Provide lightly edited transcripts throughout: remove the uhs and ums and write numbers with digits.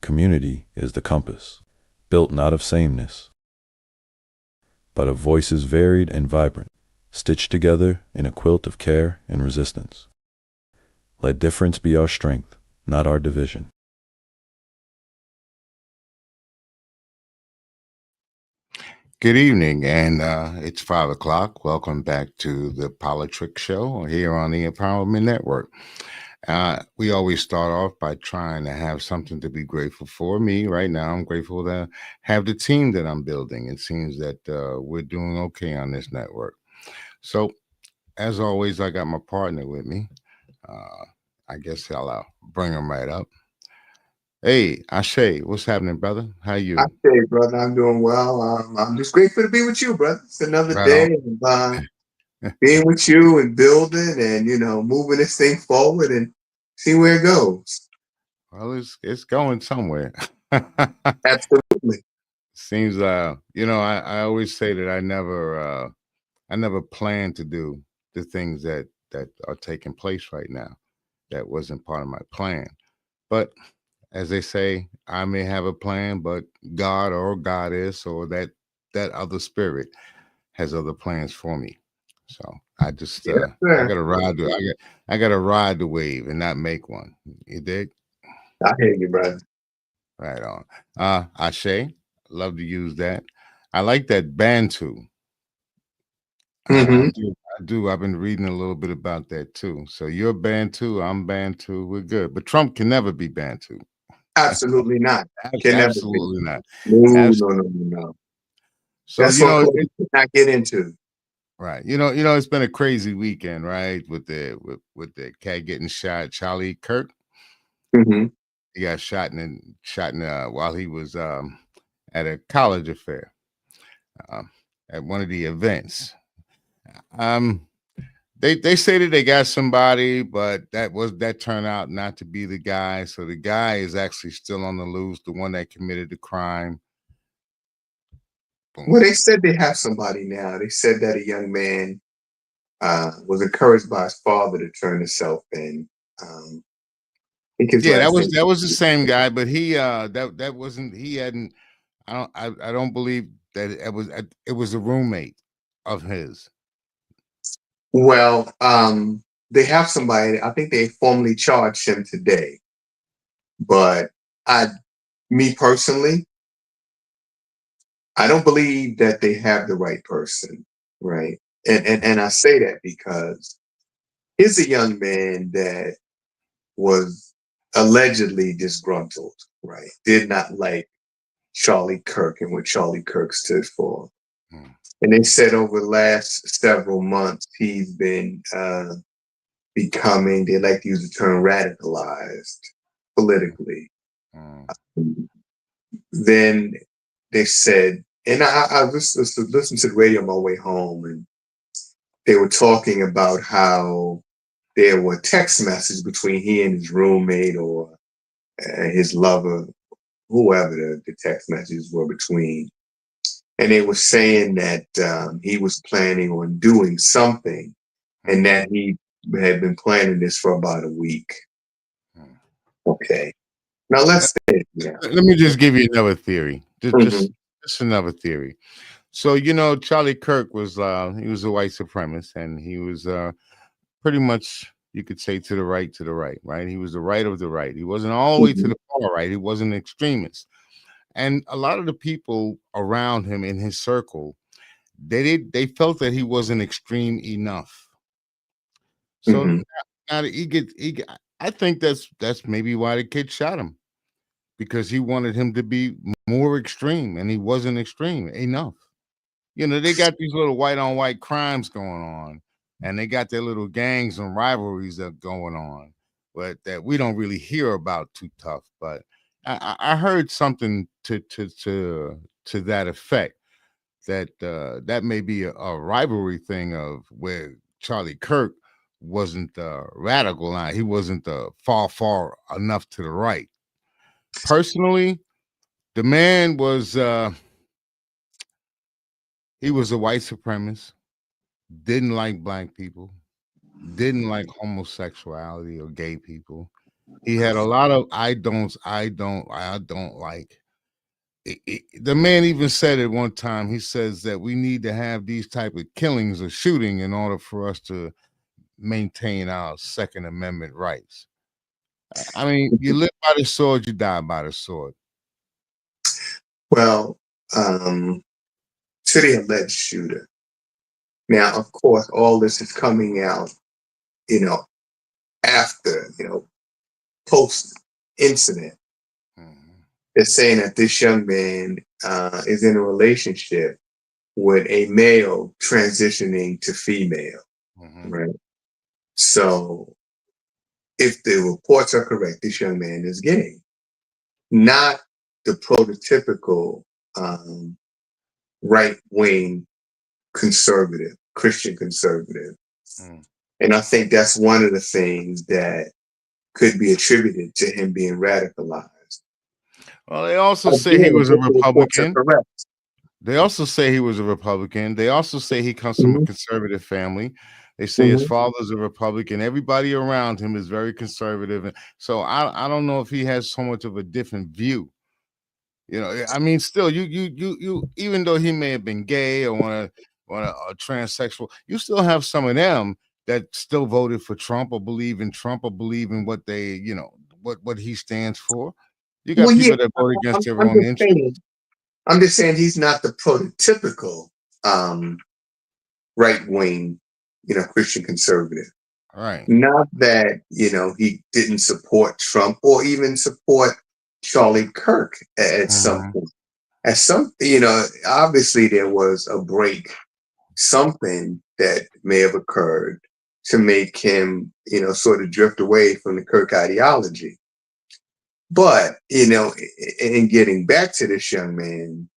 community is the compass, built not of sameness, but of voices varied and vibrant, stitched together in a quilt of care and resistance. Let difference be our strength, not our division. Good evening, and it's 5 o'clock. Welcome back to the Politrics show here on the Empowerment Network. We always start off by trying to have something to be grateful for. Me, right now, I'm grateful to have the team that I'm building. It seems that we're doing okay on this network. So, as always, I got my partner with me. I guess I'll bring him right up. Hey, Ashe, what's happening, brother? How you? Hey, brother, I'm doing well. I'm just grateful to be with you, brother. It's another Right day on. of being with you and building and, moving this thing forward and see where it goes. Well, it's going somewhere. Absolutely. Seems I always say that I never planned to do the things that are taking place right now. That wasn't part of my plan. But as they say, I may have a plan, but God or goddess or that other spirit has other plans for me. So I just Yeah, I sir. gotta ride I gotta ride the wave and not make one. You dig? I hear you, brother. Right on. Ashe, love to use that. I like that Bantu. I Hmm. do. I do. I've been reading a little bit about that too. So you're Bantu, I'm Bantu. We're good. But Trump can never be Bantu. Absolutely not. Can never be. Absolutely not. No, no, Absolutely. no, no, no. So That's what we cannot get into. right. It's been a crazy weekend, right? With the cat getting shot, Charlie Kirk. Hmm. He got shot in while he was at a college affair at one of the events. Um, they say that they got somebody, but that turned out not to be the guy. So the guy is actually still on the loose, the one that committed the crime. Boom. Well, they said they have somebody now. They said that a young man was encouraged by his father to turn himself in. I think his Yeah, last name. that was the same guy, but he that wasn't he hadn't I don't believe that it was a roommate of his. Well, they have somebody. I think they formally charged him today, but me personally, I don't believe that they have the right person, right? And I say that because here's a young man that was allegedly disgruntled, right? Did not like Charlie Kirk and what Charlie Kirk stood for. Hmm. And they said over the last several months, he's been becoming, they like to use the term radicalized politically. Hmm. Then they said, and I listened to the radio on my way home, and they were talking about how there were text messages between he and his roommate or his lover, whoever the text messages were between. And they were saying that he was planning on doing something and that he had been planning this for about a week. Hmm. Okay. Now let's say, yeah. Let me just give you another theory. Mhm. Just another theory. So Charlie Kirk was he was a white supremacist, and he was pretty much, you could say, to the right, right? He was the right of the right. He wasn't all the way to Mhm. the far right. He wasn't an extremist. And a lot of the people around him in his circle, they felt that he wasn't extreme enough. So Mhm. now that I think that's maybe why the kid shot him, because he wanted him to be more extreme, and he wasn't extreme enough. They got these little white on white crimes going on, and they got their little gangs and rivalries that going on, but that we don't really hear about too tough. But I heard something to that effect, that that may be a rivalry thing of where Charlie Kirk wasn't radical line. He wasn't far enough to the right. Personally, the man was he was a white supremacist, didn't like black people, didn't like homosexuality or gay people. He had a lot of I don't like. The man even said at one time, he says that we need to have these type of killings or shooting in order for us to maintain our Second Amendment rights. I mean, you live by the sword, you die by the sword. Well, to the alleged shooter. Now, of course, all this is coming out, you know, after, post incident. Mhm. They're saying that this young man is in a relationship with a male transitioning to female, Mhm. right? So, if the reports are correct, this young man is gay, not the prototypical right wing conservative, Christian conservative. Mm. And I think that's one of the things that could be attributed to him being radicalized. Well, they also say he Again, was a if the reports are Republican. correct. They also say he was a Republican. They also say he comes from a Mhm, conservative family. They say his mhm. father's a Republican. Everybody around him is very conservative. And so I don't know if he has so much of a different view. I mean, still, you, even though he may have been gay or want a transsexual, you still have some of them that still voted for Trump or believe in Trump or believe in what they, what he stands for. You got Well, yeah, people that vote against I'm, their I'm own just interests. saying. I'm just saying he's not the prototypical um, right wing, Christian conservative. All right. Not that he didn't support Trump or even support Charlie Kirk at some Mhm. point. At some, obviously there was a break, something that may have occurred to make him, sort of drift away from the Kirk ideology. But, in getting back to this young man,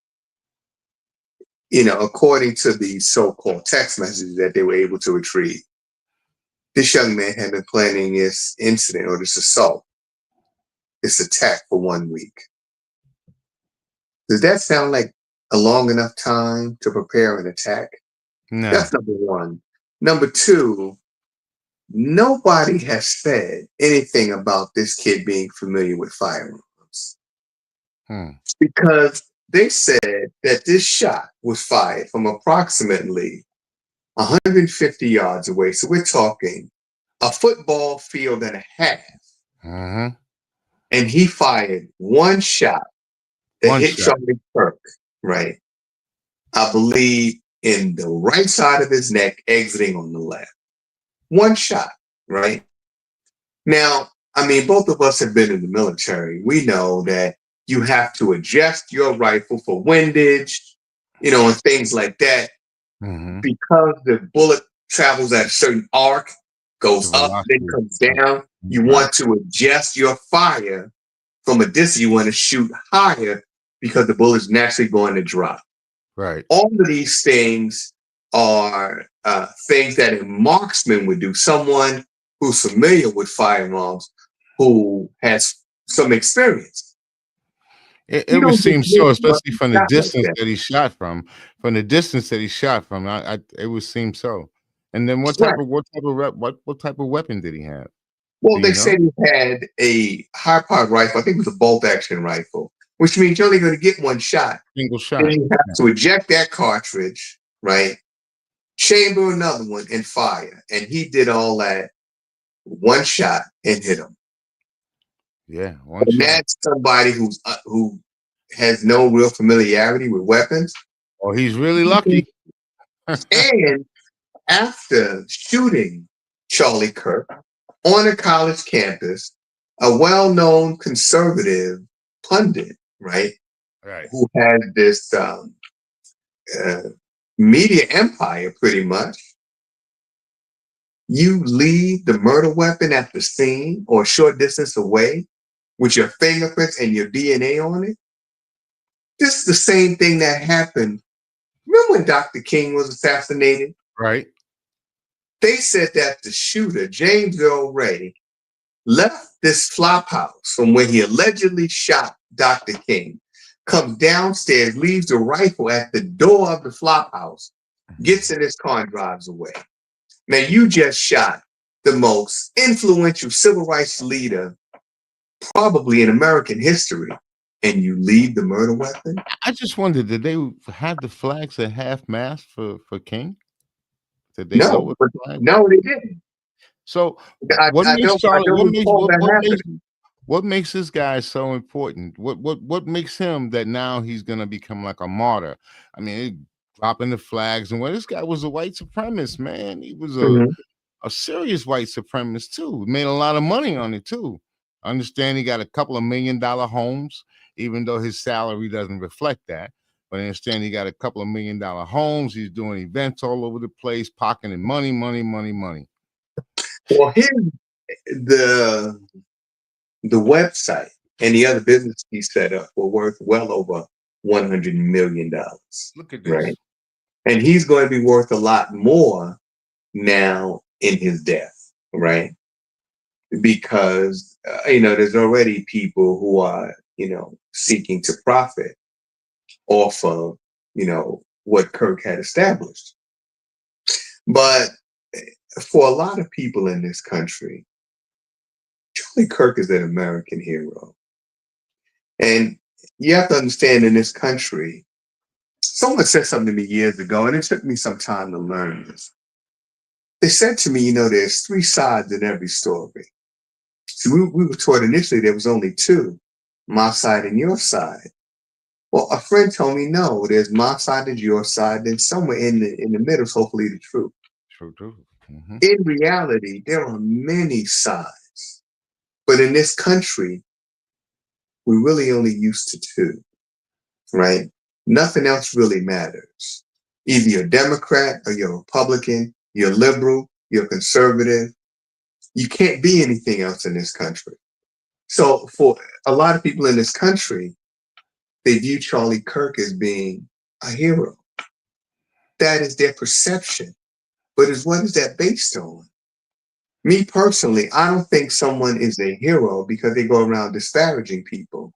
according to the so-called text messages that they were able to retrieve, this young man had been planning this incident or this assault, this attack for 1 week. Does that sound like a long enough time to prepare an attack? No. That's number one. Number two, nobody has said anything about this kid being familiar with firearms Hmm. because they said that this shot was fired from approximately 150 yards away. So we're talking a football field and a half. Mhm. And he fired one shot that One hit shot. Charlie Kirk, right? I believe in the right side of his neck, exiting on the left. One shot, right? Now, I mean, both of us have been in the military. We know that you have to adjust your rifle for windage, and things like that Mhm. because the bullet travels at a certain arc, The goes up, then velocity. comes down. You Right. want to adjust your fire from a distance. You want to shoot higher because the bullet's naturally going to drop. Right. All of these things are things that a marksman would do. Someone who's familiar with firearms, who has some experience. It You would don't just seem hit so, one especially from the shot like distance that. that he shot from. From the distance that he shot from, it would seem so. And then Right. what type of weapon did he have? Well, Do you they know? said he had a high-powered rifle. I think it was a bolt-action rifle, which means you're only going to get one shot. Single Then shot. you have to eject that cartridge, right? Chamber another one and fire. And he did all that one shot and hit him. Yeah, one And shot. that's somebody who has no real familiarity with weapons. Oh, he's really lucky. And after shooting Charlie Kirk on a college campus, a well-known conservative pundit, right, Right. who had this media empire pretty much, you leave the murder weapon at the scene or a short distance away with your fingerprints and your DNA on it. This is the same thing that happened. Remember when Dr. King was assassinated? Right. They said that the shooter, James Earl Ray, left this flop house from where he allegedly shot Dr. King, comes downstairs, leaves the rifle at the door of the flop house, gets in his car and drives away. Now, you just shot the most influential civil rights leader probably in American history, and you leave the murder weapon. I just wondered, did they have the flags at half mast for King? Did they No, lower but the flag? no, they didn't. So I, what I makes don't I Charlie? don't recall that happening. What makes this guy so important? What makes him that now he's gonna become like a martyr? I mean, dropping the flags and what this guy was a white supremacist, man. He was Mhm. a serious white supremacist too. Made a lot of money on it too. I understand he got a couple of $1 million homes, even though his salary doesn't reflect that. But I understand he got a couple of $1 million homes. He's doing events all over the place, pocketing money, money, money, money. Well, here's the the website and the other business he set up were worth well over $100 million, Look at right? this. And he's going to be worth a lot more now in his death, right? Because there's already people who are seeking to profit off of what Kirk had established. But for a lot of people in this country, Charlie Kirk is an American hero. And you have to understand, in this country, someone said something to me years ago, and it took me some time to learn this. They said to me, there's three sides in every story. So we were taught initially there was only two, my side and your side. Well, a friend told me, no, there's my side, there's your side, then somewhere in the middle is hopefully the truth. True, true. Mm-hmm. In reality, there are many sides. But in this country, we really only used to two, right? Nothing else really matters. Either you're a Democrat or you're a Republican, you're liberal, you're conservative. You can't be anything else in this country. So for a lot of people in this country, they view Charlie Kirk as being a hero. That is their perception. But what is that based on? Me personally, I don't think someone is a hero because they go around disparaging people.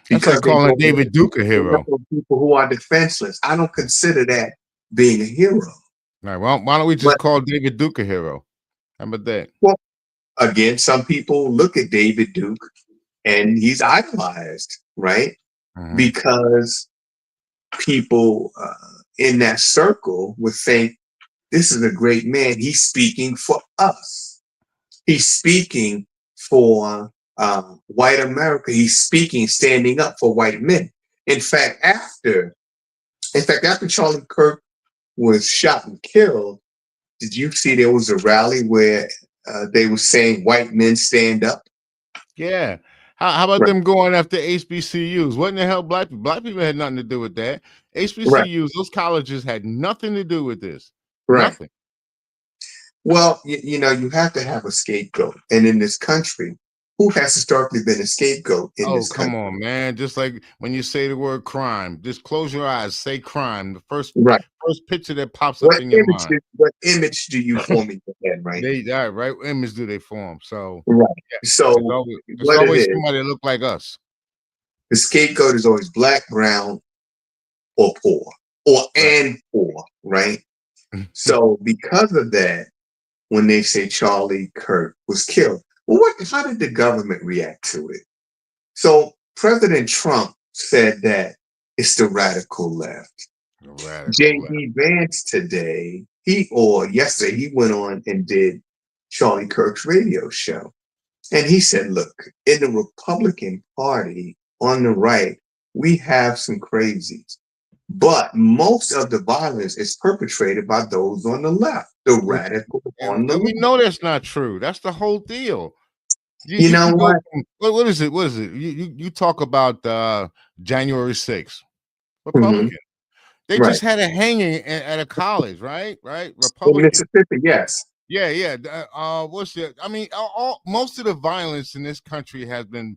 That's like Because they calling go David Duke a hero. around people who are defenseless. I don't consider that being a hero. All right, well, why don't we just But call David Duke a hero? How about that? well, again, some people look at David Duke and he's idolized, right? Mm-hmm. Because people in that circle would think this is a great man. He's speaking for us. He's speaking for white America. He's speaking, standing up for white men. In fact, after Charlie Kirk was shot and killed, did you see there was a rally where they were saying white men stand up? Yeah. How about Right. them going after HBCUs? What in the hell, black people had nothing to do with that. HBCUs, Right. those colleges had nothing to do with this. Right. Nothing. Well, you have to have a scapegoat. And in this country, who has historically been a scapegoat in this Come country? on, man. Just like when you say the word crime, just close your eyes, say crime. The first picture that pops up in your mind. What image do you form in your head, right? Right image do they form? So Right. yeah, So there's always somebody that look like us. The scapegoat is always black, brown, or poor, and poor, right? So because of that, when they say Charlie Kirk was killed, well, how did the government react to it? So President Trump said that it's the radical left. J.D. Vance yesterday, he went on and did Charlie Kirk's radio show. And he said, look, in the Republican Party on the right, we have some crazies. But most of the violence is perpetrated by those on the left, the radical on the left. We know that's not true. That's the whole deal. You know what? What is it? What is it? You talk about January 6th. Republican. Mm-hmm. They just had a hanging at a college, right? Republican. In Mississippi, yes. Yeah. What's it? I mean, most of the violence in this country has been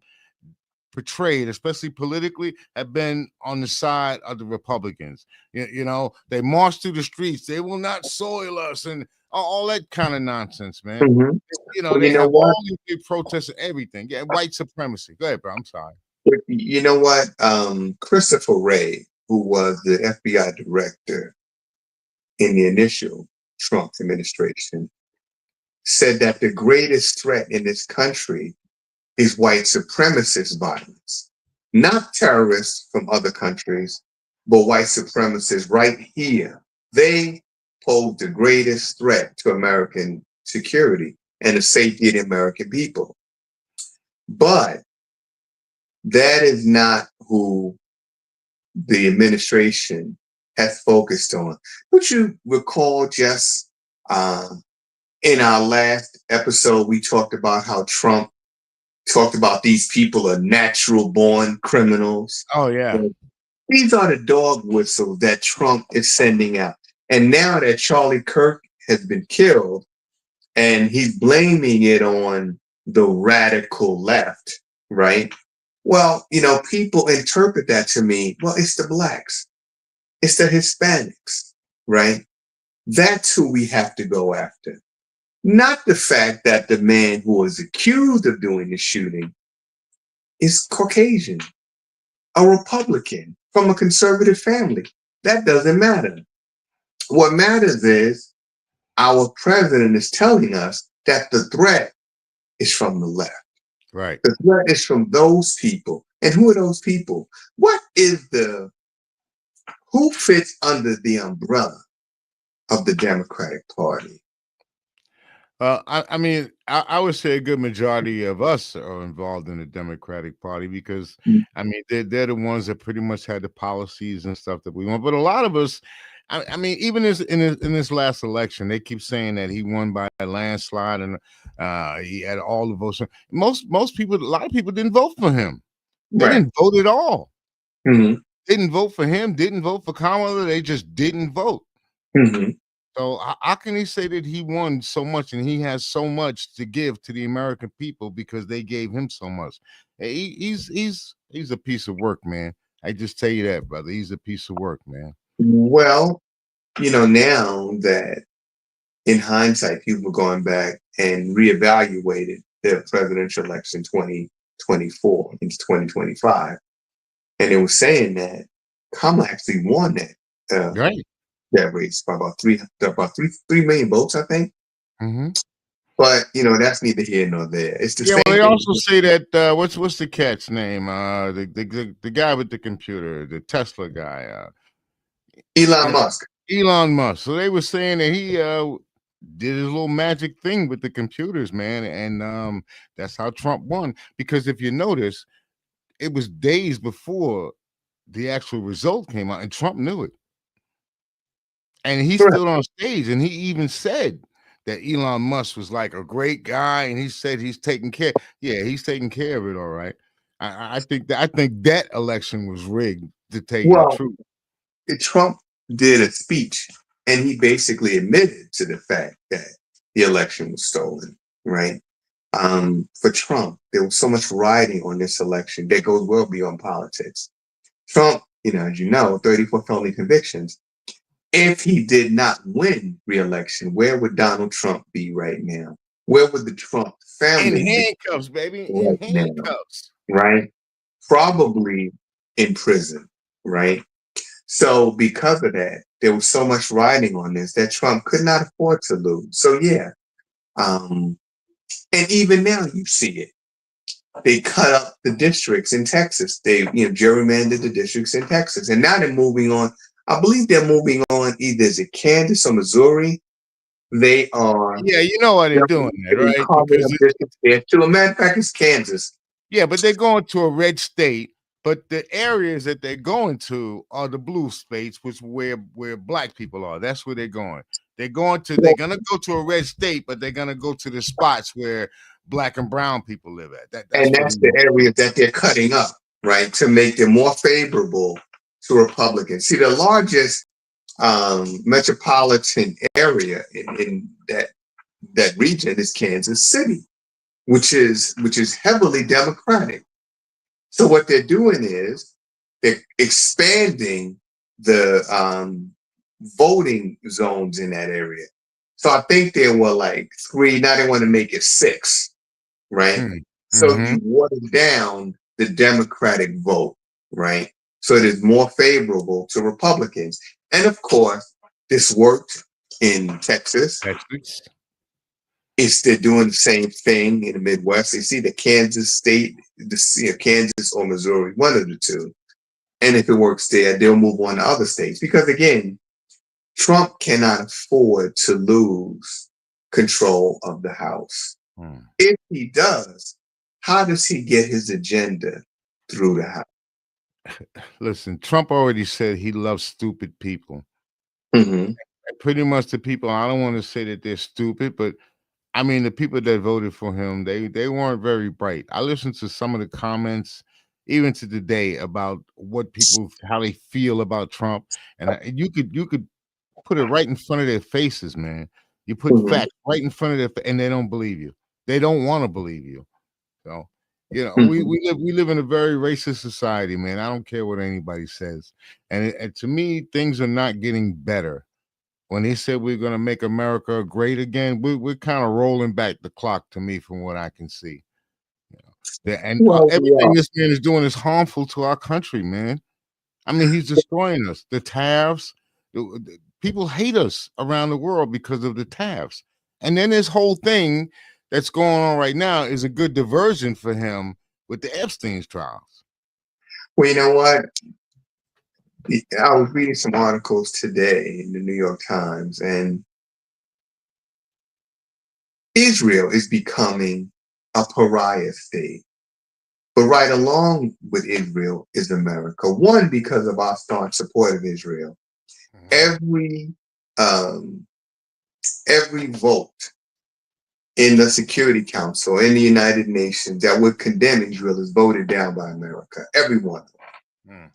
portrayed, especially politically, have been on the side of the Republicans. They march through the streets. They will not soil us, and all that kind of nonsense, man. Mm-hmm. They have all these big protests and everything. Yeah, white supremacy. Go ahead, bro. I'm sorry. You know what? Christopher Wray, who was the FBI director in the initial Trump administration, said that the greatest threat in this country is white supremacist violence, not terrorists from other countries, but white supremacists right here. They pose the greatest threat to American security and the safety of the American people. But that is not who the administration has focused on. Would you recall just in our last episode, we talked about how Trump talked about these people are natural born criminals. Oh yeah. These are the dog whistles that Trump is sending out. And now that Charlie Kirk has been killed and he's blaming it on the radical left, right? Well, people interpret that to me, well, it's the blacks, it's the Hispanics, right? That's who we have to go after. Not the fact that the man who was accused of doing the shooting is Caucasian, a Republican from a conservative family. That doesn't matter. What matters is our president is telling us that the threat is from the left. Right. The threat is from those people. And who are those people? Who fits under the umbrella of the Democratic Party? I mean, I would say a good majority of us are involved in the Democratic Party because, I mean, they're the ones that pretty much had the policies and stuff that we want. But a lot of us, I mean, even in this last election, they keep saying that he won by a landslide and he had all the votes. Most people, a lot of people didn't vote for him. They didn't vote at all. Mm-hmm. Didn't vote for him. Didn't vote for Kamala. They just didn't vote. Mm-hmm. So how can he say that he won so much and he has so much to give to the American people because they gave him so much? He's a piece of work, man. I just tell you that, brother. He's a piece of work, man. Well, now that in hindsight, people are going back and reevaluated the presidential election 2024 into 2025, and it was saying that Kamala actually won that. Right. That race by about 3 million votes, I think. Mm-hmm. But that's neither here nor there. It's the same. Well, they thing. also say that what's the cat's name? The guy with the computer, the Tesla guy, Elon Musk. Elon Musk. So they were saying that he did his little magic thing with the computers, man, and that's how Trump won. Because if you notice, it was days before the actual result came out, and Trump knew it. And he stood on stage and he even said that Elon Musk was like a great guy, and he said he's taking care. Yeah, he's taking care of it, all right. I think that election was rigged, to tell you the truth. Trump did a speech and he basically admitted to the fact that the election was stolen, right? For Trump, there was so much riding on this election that goes well beyond politics. Trump, as you know, 34 felony convictions. If he did not win re-election, where would Donald Trump be right now? Where would the Trump family in handcuffs, baby, right in handcuffs, now, right? Probably in prison, right? So because of that, there was so much riding on this that Trump could not afford to lose. So yeah, and even now you see it. They cut up the districts in Texas. They gerrymandered the districts in Texas, and now they're moving on. I believe they're moving on either is it Kansas or Missouri. They are. Yeah, you know why they're doing that, right? Because to a matter of fact, it's Kansas. Yeah, but they're going to a red state. But the areas that they're going to are the blue states, where black people are. That's where they're going. They're gonna go to a red state, but they're gonna go to the spots where black and brown people live at. That's the area that they're cutting up, right, to make them more favorable to Republicans. See, the largest metropolitan area in that region is Kansas City, which is heavily Democratic. So what they're doing is they're expanding the voting zones in that area. So I think there were like 3. Now they want to make it 6, right? Mm-hmm. So you water down the Democratic vote, right? So it is more favorable to Republicans. And of course, this worked in Texas. they're doing the same thing in the Midwest. They see the Kansas state, Kansas or Missouri, one of the two. And if it works there, they'll move on to other states. Because again, Trump cannot afford to lose control of the House. If he does, how does he get his agenda through the House? Listen, Trump already said he loves stupid people. Pretty much the people, I don't want to say that they're stupid, but I mean, the people that voted for him, they weren't very bright. I listened to some of the comments, even to today, about what people, how they feel about Trump, and you could put it right in front of their faces, man. You put facts right in front of and they don't believe you. They don't want to believe you. So, we live in a very racist society, man. I don't care what anybody says, and to me, things are not getting better. When they said we're going to make America great again, we're kind of rolling back the clock to me, from what I can see. Everything this man is doing is harmful to our country, man. I mean, he's destroying us. The tariffs, people hate us around the world because of the tariffs. And then this whole thing that's going on right now is a good diversion for him with the Epstein's trials. Well, you know what? I was reading some articles today in the New York Times, and Israel is becoming a pariah state. But right along with Israel is America. One, because of our staunch support of Israel. Every vote in the Security Council, in the United Nations, that would condemn Israel is voted down by America. Every one of them.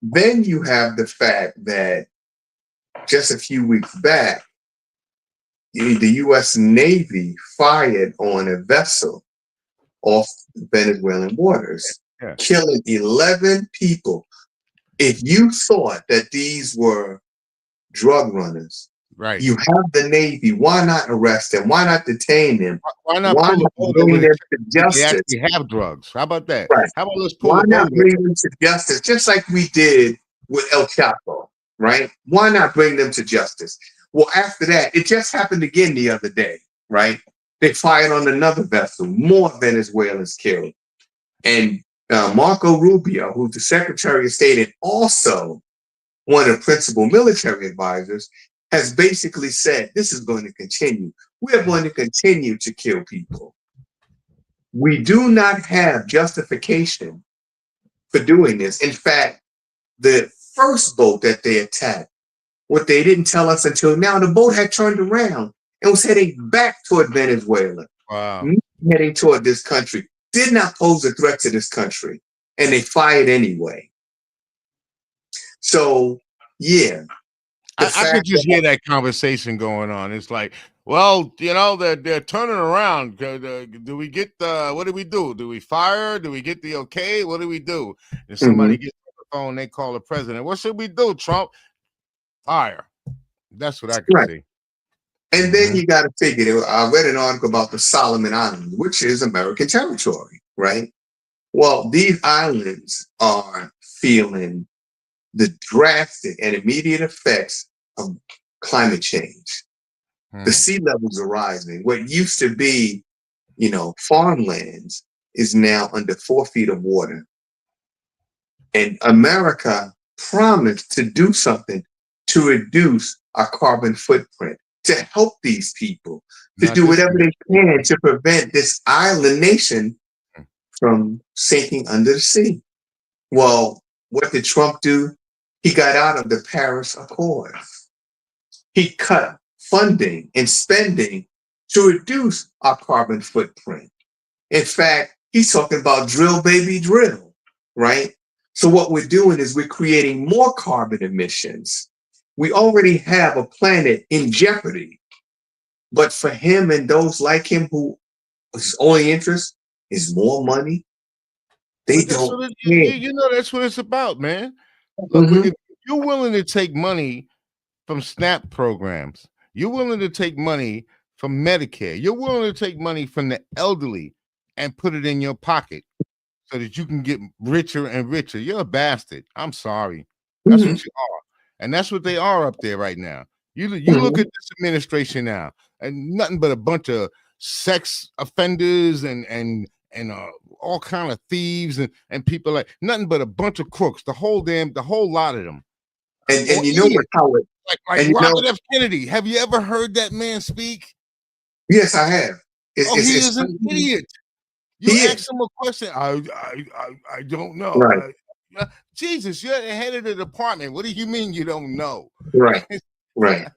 Then you have the fact that just a few weeks back, the U.S. Navy fired on a vessel off Venezuelan waters, killing 11 people. If you thought that these were drug runners, right? You have the Navy. Why not arrest them? Why not detain them? Why not pull a boat over them to justice? They actually have drugs. How about that? Right. How about let's pull Why a boat not bring them to justice, just like we did with El Chapo, right? Why not bring them to justice? Well, after that, it just happened again the other day, right? They fired on another vessel, more Venezuelans killed. And Marco Rubio, who's the Secretary of State and also one of the principal military advisors, has basically said, this is going to continue. We are going to continue to kill people. We do not have justification for doing this. In fact, the first boat that they attacked, what they didn't tell us until now, the boat had turned around and was heading back toward Venezuela. Wow. Heading toward this country. Did not pose a threat to this country. And they fired anyway. So, yeah. I could just hear that conversation going on. It's like, well, they're turning around. Do we get what do we do? Do we fire? Do we get the okay? What do we do? If somebody gets on the phone, they call the president. What should we do, Trump? Fire. That's what I can see. And then you got to figure, I read an article about the Solomon Islands, which is American territory, right? Well, these islands are feeling the drastic and immediate effects of climate change. The sea levels are rising. What used to be, farmlands is now under 4 feet of water. And America promised to do something to reduce our carbon footprint, to help these people, to do whatever they can to prevent this island nation from sinking under the sea. Well, what did Trump do? He got out of the Paris Accords. He cut funding and spending to reduce our carbon footprint. In fact, he's talking about drill, baby, drill, right? So what we're doing is we're creating more carbon emissions. We already have a planet in jeopardy. But for him and those like him who his only interest is more money, they don't care. That's what it's about, man. Look, if you're willing to take money from SNAP programs, you're willing to take money from Medicare, you're willing to take money from the elderly and put it in your pocket so that you can get richer and richer, you're a bastard. I'm sorry. That's what you are. And that's what they are up there right now. You look at this administration now, and nothing but a bunch of sex offenders and all kind of thieves and people like nothing but a bunch of crooks. The whole lot of them. And you know what, Howard? Like Robert F. Kennedy. Have you ever heard that man speak? Yes, I have. He is an idiot. You ask him a question. I don't know. Right. Jesus, you're the head of the department. What do you mean you don't know? Right. Right.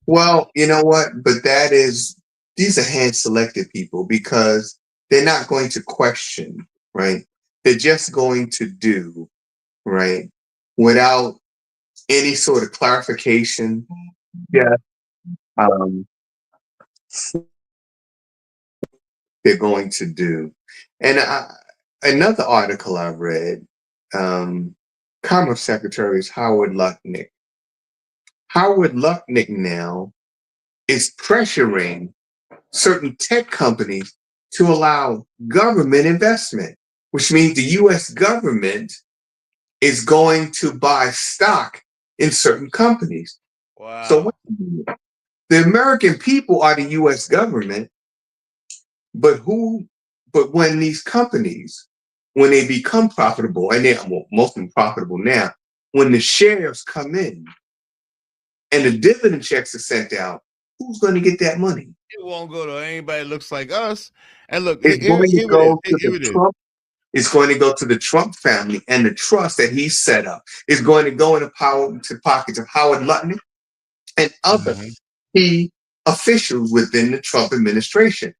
Well, you know what? But these are hand-selected people because they're not going to question, right? They're just going to do, right, without any sort of clarification. Yeah. They're going to do. And another article I read, Commerce Secretary is Howard Lutnick. Howard Lutnick now is pressuring certain tech companies to allow government investment, which means the US government is going to buy stock in certain companies. Wow. So the American people are the US government, but when these companies, when they become profitable, and they're most of them profitable now, when the shares come in and the dividend checks are sent out, who's going to get that money? It won't go to anybody that looks like us. And look, it's going to go to the Trump. It's going to go to the Trump family and the trust that he set up. It's going to go into pockets of Howard Lutnick and other key officials within the Trump administration.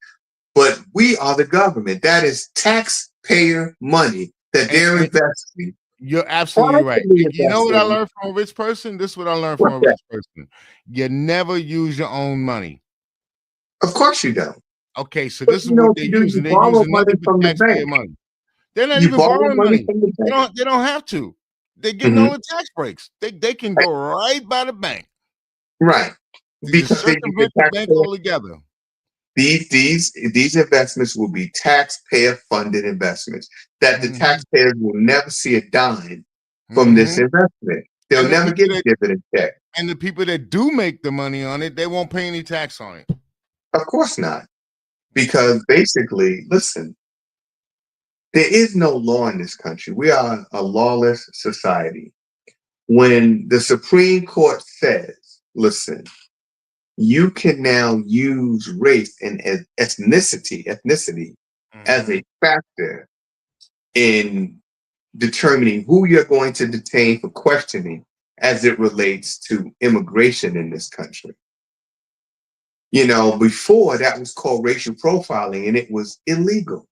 But we are the government. That is taxpayer money that they're investing. You're absolutely right. You know what I learned from a rich person? This is what I learned from a rich person. You never use your own money. Of course you don't. Okay, so this is what they're using. They're using nothing but taxpayer money. They're not even borrowing money. They don't have to. They're getting all the tax breaks. They can go right by the bank. Right. Because they circumvent the bank altogether. These investments will be taxpayer funded investments that the taxpayers will never see a dime from this investment. They'll never get a dividend check. And the people that do make the money on it, they won't pay any tax on it. Of course not. Because basically, listen, there is no law in this country. We are a lawless society. When the Supreme Court says, listen, you can now use race and ethnicity as a factor in determining who you're going to detain for questioning as it relates to immigration in this country. You know, before that was called racial profiling and it was illegal.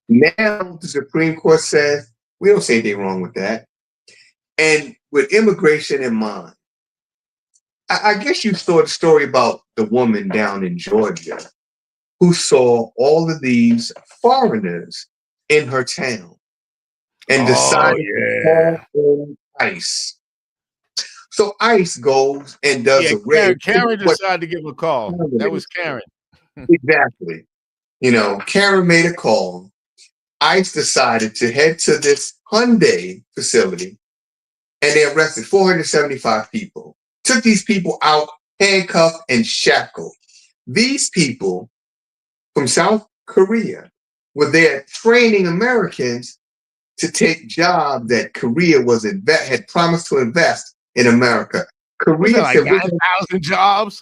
Now the Supreme Court says, we don't see anything wrong with that. And with immigration in mind, I guess you saw the story about the woman down in Georgia who saw all of these foreigners in her town and decided to call in ICE. So ICE goes and does a raid. Karen decided to give a call. That was Karen. Exactly. You know, Karen made a call. ICE decided to head to this Hyundai facility and they arrested 475 people. Took these people out, handcuffed and shackled. These people from South Korea were there training Americans to take jobs that Korea had promised to invest in America. Korea said 9,000 jobs.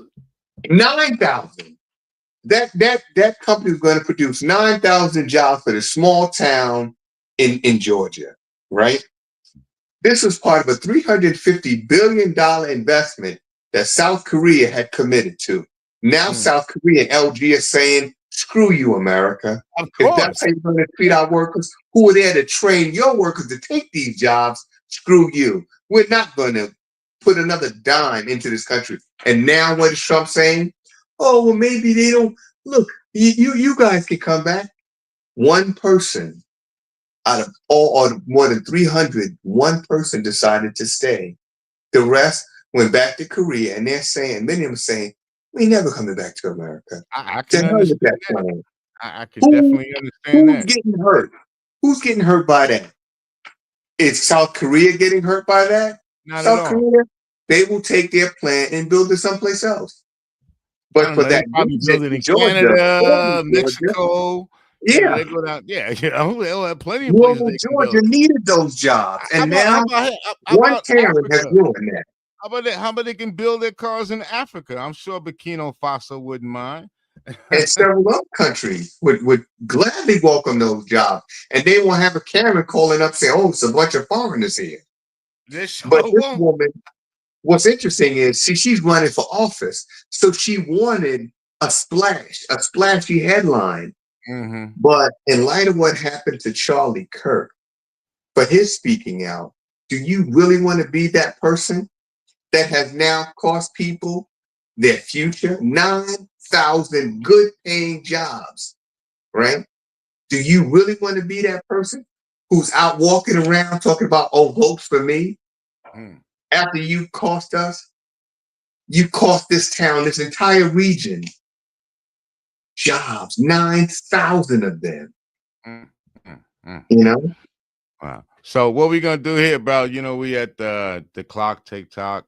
9,000. That company was going to produce 9,000 jobs for this small town in Georgia, right? This was part of a $350 billion investment that South Korea had committed to. Now South Korea and LG are saying, screw you, America. Of course. If that's how you're going to treat our workers, who are there to train your workers to take these jobs, screw you. We're not going to put another dime into this country. And now what is Trump saying? Oh, well, maybe they don't. Look, you guys can come back. One person out of all or more than 300, one person decided to stay. The rest went back to Korea, and they're saying, many of them are saying, we never coming back to America. I can understand that. I can definitely understand that. Who's getting hurt? Who's getting hurt by that? Is South Korea getting hurt by that? Not South at all. Korea, they will take their plant and build it someplace else. I But don't for know. They that probably region build it in in Georgia, Canada, Northern Georgia, Mexico. yeah, They go down. Yeah, they'll have plenty of places northern they can Georgia build. needed those jobs. How And about how now about how one about Karen has Africa? ruined that. How about they can build their cars in Africa? I'm sure Burkina Faso wouldn't mind. And several other countries would gladly welcome those jobs. And they won't have a Karen calling up saying, oh, it's a bunch of foreigners here. They sure But this won't. woman, what's interesting is she's running for office. So she wanted a splashy headline. Mm-hmm. But in light of what happened to Charlie Kirk, for his speaking out, do you really want to be that person that has now cost people their future? 9,000 good paying jobs, right? Do you really want to be that person who's out walking around talking about, oh, vote for me? Mm. After you cost this town, this entire region, jobs, 9,000 of them, Mm. Mm. you know? Wow. So what we gonna do here, bro? You know, we at the clock TikTok.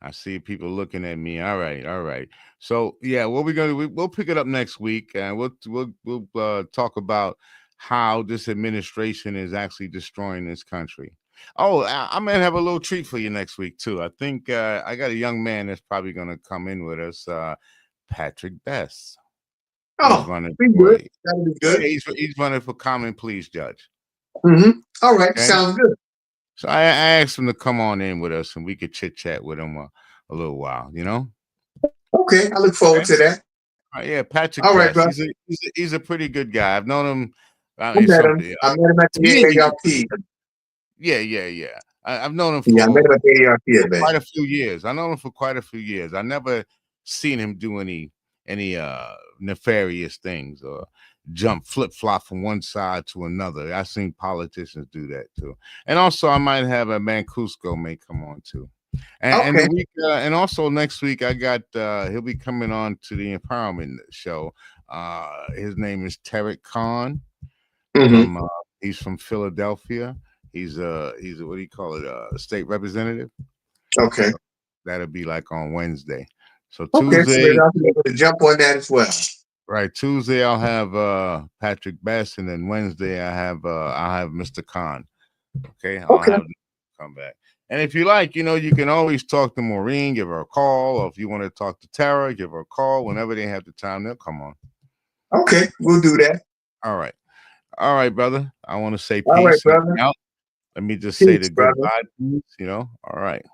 I see people looking at me. All right. So yeah, what we gonna do? We'll pick it up next week, and we'll talk about how this administration is actually destroying this country. Oh, I might have a little treat for you next week too. I think I got a young man that's probably gonna come in with us, Patrick Best. He's Oh, running be for good. That'll be yeah, good. he's running for common pleas judge. All right, Okay. sounds good. So I asked him to come on in with us, and we could chit chat with him a little while. You know. Okay, I look forward Okay. to that. Yeah, Patrick All right, Best. bro. He's a pretty good guy. I've known him. I He's met some. him. I met him at To me, the he's a pretty AARP. good. Yeah. I've known him Yeah, I met him at the AARP for event. quite a few years. I know him for quite a few years. I never seen him do any nefarious things or flip flop from one side to another. I've seen politicians do that too. And also, I might have a Mancuso may come on too. And Okay. the week, and also next week, I got he'll be coming on to the Empowerment Show. His name is Tarek Khan. Mm-hmm. From he's from Philadelphia. He's a what do you call it? State representative. Okay. So that'll be like on Wednesday. So Okay. So maybe Tuesday, I'll be able to jump on that as well. right? Tuesday I'll have Patrick Best, and then Wednesday I'll have Mr. Khan. Okay, I'll Okay. have them come back. And if you like, you can always talk to Maureen, give her a call, or if you want to talk to Tara, give her a call. Whenever they have the time, they'll come on. Okay, we'll do that. All right, brother. I want to say All right, peace and brother. out. Let me just say Peace, the brother. goodbye, please. All right.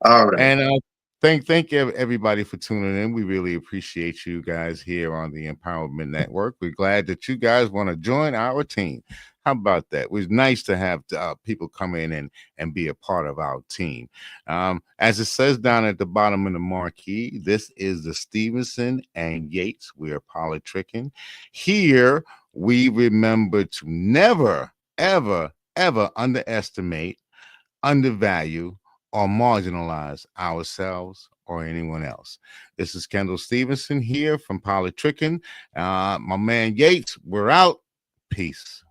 All right. And thank everybody for tuning in. We really appreciate you guys here on the Empowerment Network. We're glad that you guys want to join our team. How about that? It was nice to have people come in and be a part of our team. As it says down at the bottom of the marquee, this is the Stevenson and Yates. We are politricking. Here, we remember to never, ever, ever underestimate, undervalue, or marginalize ourselves or anyone else. This is Kendall Stevenson here from Politricking. My man Yates, we're out. Peace.